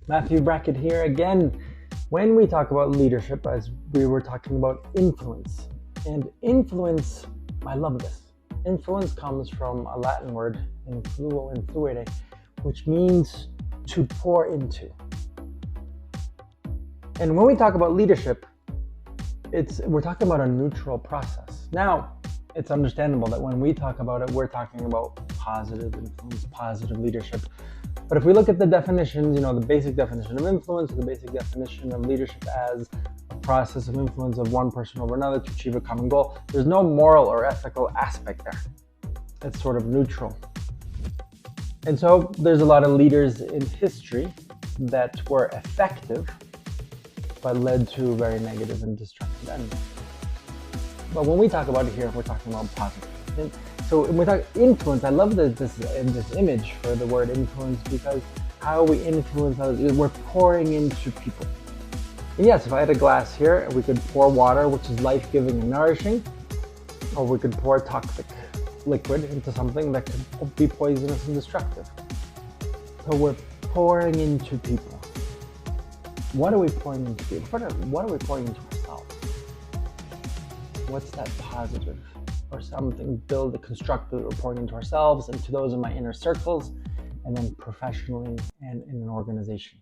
Matthew Brackett here again. When we talk about leadership, as we were talking about influence, and influence, I love this. Influence comes from a Latin word, influo, influere, which means to pour into. And when we talk about leadership, we're talking about a neutral process. Now, it's understandable that when we talk about it, we're talking about positive influence, positive leadership. But if we look at the definitions, the basic definition of influence, the basic definition of leadership as a process of influence of one person over another to achieve a common goal, there's no moral or ethical aspect there. It's sort of neutral. And so there's a lot of leaders in history that were effective, but led to very negative and destructive ends. But when we talk about it here, we're talking about positive. And so when we talk influence, I love this image for the word influence, because how we influence others, we're pouring into people. And yes, if I had a glass here, we could pour water, which is life-giving and nourishing, or we could pour toxic liquid into something that could be poisonous and destructive. So we're pouring into people. What are we pouring into people? What are we pouring into ourselves? What's that positive or something, build a constructive we're pouring into ourselves and to those in my inner circles, and then professionally and in an organization?